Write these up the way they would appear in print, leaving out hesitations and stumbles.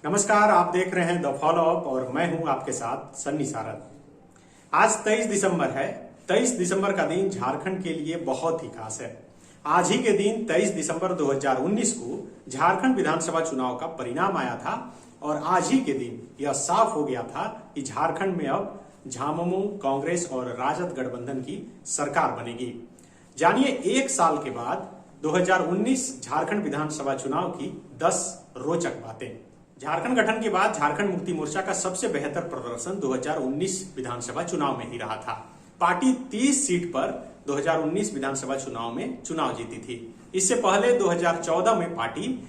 नमस्कार, आप देख रहे हैं द फॉलो अप और मैं हूं आपके साथ सन्नी सारद। आज 23 दिसंबर है। 23 दिसंबर का दिन झारखंड के लिए बहुत ही खास है। आज ही के दिन 23 दिसंबर 2019 को झारखंड विधानसभा चुनाव का परिणाम आया था और आज ही के दिन यह साफ हो गया था कि झारखंड में अब झामुमो, कांग्रेस और राजद गठबंधन की सरकार बनेगी। जानिए एक साल के बाद 2019 झारखंड विधानसभा चुनाव की 10 रोचक बातें। झारखंड गठन के बाद झारखंड मुक्ति मोर्चा का सबसे बेहतर प्रदर्शन 2019 विधानसभा चुनाव में ही रहा था। पार्टी 30 सीट पर 2019 विधानसभा चुनाव में चुनाव जीती थी। इससे पहले 2014 में पार्टी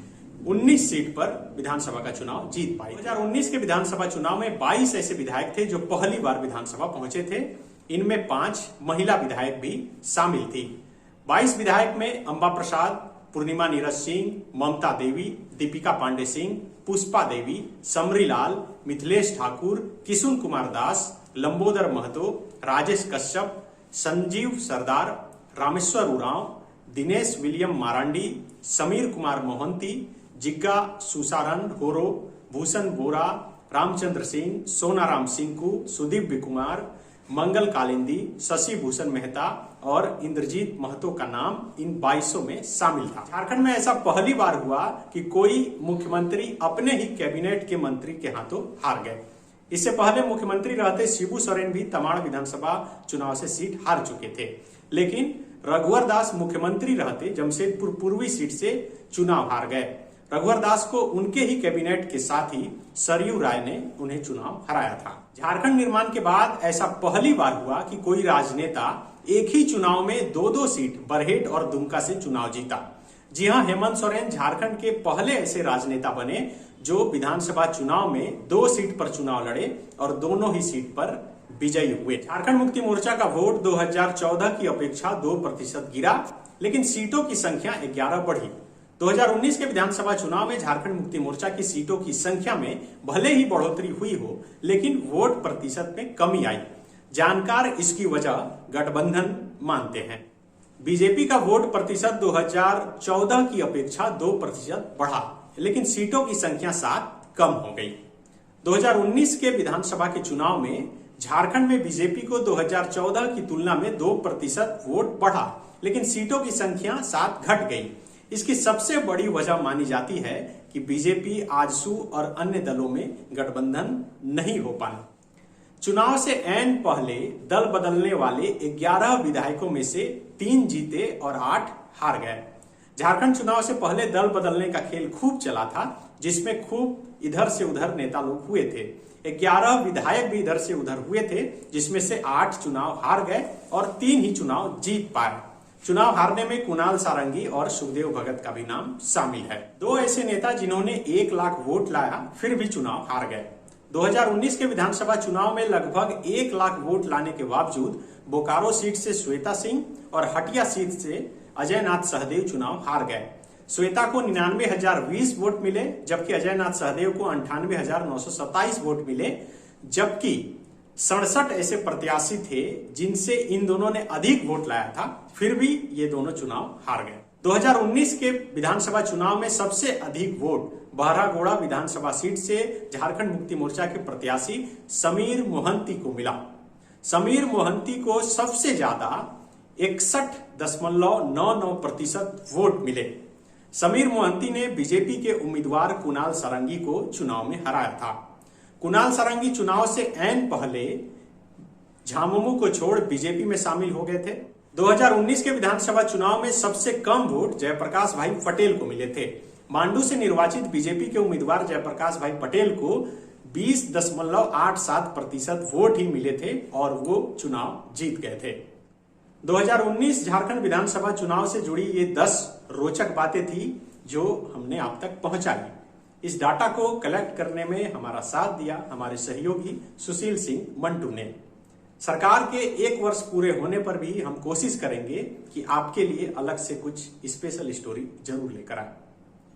19 सीट पर विधानसभा का चुनाव जीत पाई। 2019 के विधानसभा चुनाव में 22 ऐसे विधायक थे जो पहली बार विधानसभा पहुंचे थे। इनमें 5 महिला विधायक भी शामिल थी। 22 विधायक में अंबा प्रसाद, पूर्णिमा नीरज सिंह, ममता देवी, दीपिका पांडे सिंह, पुष्पा देवी, समरीलाल, मिथिलेश ठाकुर, किशुन कुमार दास, लंबोदर महतो, राजेश कश्यप, संजीव सरदार, रामेश्वर उरांव, दिनेश विलियम मारांडी, समीर कुमार मोहंती, जिग्गा सुसारन होरो, भूषण बोरा, रामचंद्र सिंह, सोनाराम सिंकू, सुदीप कुमार, मंगल कालिंदी, शशि भूषण मेहता और इंद्रजीत महतो का नाम इन 22 में शामिल था। झारखंड में ऐसा पहली बार हुआ कि कोई मुख्यमंत्री अपने ही कैबिनेट के मंत्री के हाथों हार गए। इससे पहले मुख्यमंत्री रहते शिबू सोरेन भी तमाड़ विधानसभा चुनाव से सीट हार चुके थे, लेकिन रघुवर दास मुख्यमंत्री रहते जमशेदपुर पूर्वी सीट से चुनाव हार गए। रघुवर दास को उनके ही कैबिनेट के साथ ही सरयू राय ने उन्हें चुनाव हराया था। झारखंड निर्माण के बाद ऐसा पहली बार हुआ कि कोई राजनेता एक ही चुनाव में दो सीट बरहेट और दुमका से चुनाव जीता। जी हां, हेमंत सोरेन झारखंड के पहले ऐसे राजनेता बने जो विधानसभा चुनाव में 2 सीट पर चुनाव लड़े और दोनों ही सीट पर विजयी हुए। झारखंड मुक्ति मोर्चा का वोट 2014 की अपेक्षा 2% गिरा, लेकिन सीटों की संख्या 11 बढ़ी। 2019 के विधानसभा चुनाव में झारखंड मुक्ति मोर्चा की सीटों की संख्या में भले ही बढ़ोतरी हुई हो, लेकिन वोट प्रतिशत में कमी आई। जानकार इसकी वजह गठबंधन मानते हैं। बीजेपी का वोट प्रतिशत 2014 की अपेक्षा 2% बढ़ा, लेकिन सीटों की संख्या 7 कम हो गई। 2019 के विधानसभा के चुनाव में झारखंड में बीजेपी को 2014 की तुलना में 2% वोट बढ़ा, लेकिन सीटों की संख्या 7 घट गई। इसकी सबसे बड़ी वजह मानी जाती है कि बीजेपी, आजसू और अन्य दलों में गठबंधन नहीं हो पाना। चुनाव से ऐन पहले दल बदलने वाले 11 विधायकों में से 3 जीते और 8 हार गए। झारखंड चुनाव से पहले दल बदलने का खेल खूब चला था, जिसमें खूब इधर से उधर नेता लोग हुए थे। 11 विधायक भी इधर से उधर हुए थे, जिसमें से 8 चुनाव हार गए और 3 ही चुनाव जीत पाए। चुनाव हारने में कुणाल सारंगी और सुखदेव भगत का भी नाम शामिल है। 2 ऐसे नेता जिन्होंने 1 लाख वोट लाया फिर भी चुनाव हार गए। 2019 के विधानसभा चुनाव में लगभग 1 लाख वोट लाने के बावजूद बोकारो सीट से श्वेता सिंह और हटिया सीट से अजय नाथ सहदेव चुनाव हार गए। श्वेता को 99,020 वोट मिले, जबकि अजय नाथ सहदेव को 98,927 वोट मिले, जबकि 67 ऐसे प्रत्याशी थे जिनसे इन दोनों ने अधिक वोट लाया था, फिर भी ये दोनों चुनाव हार गए। 2019 के विधानसभा चुनाव में सबसे अधिक वोट बहरागोड़ा विधानसभा सीट से झारखंड मुक्ति मोर्चा के प्रत्याशी समीर मोहंती को मिला। समीर मोहंती को सबसे ज्यादा 61.99% वोट मिले। समीर मोहंती ने बीजेपी के उम्मीदवार कुणाल सारंगी को चुनाव में हराया था। कुणाल सारंगी चुनाव से ऐन पहले झामुमो को छोड़ बीजेपी में शामिल हो गए थे। 2019 के विधानसभा चुनाव में सबसे कम वोट जयप्रकाश भाई पटेल को मिले थे। मांडू से निर्वाचित बीजेपी के उम्मीदवार जयप्रकाश भाई पटेल को 20.87% वोट ही मिले थे और वो चुनाव जीत गए थे। 2019 झारखंड विधानसभा चुनाव से जुड़ी ये 10 रोचक बातें थी जो हमने आप तक पहुंचाई। इस डाटा को कलेक्ट करने में हमारा साथ दिया हमारे सहयोगी सुशील सिंह मंटू ने। सरकार के 1 वर्ष पूरे होने पर भी हम कोशिश करेंगे कि आपके लिए अलग से कुछ स्पेशल स्टोरी जरूर लेकर आए।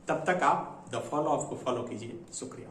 तब तक आप द फॉलो अप को फॉलो कीजिए। शुक्रिया।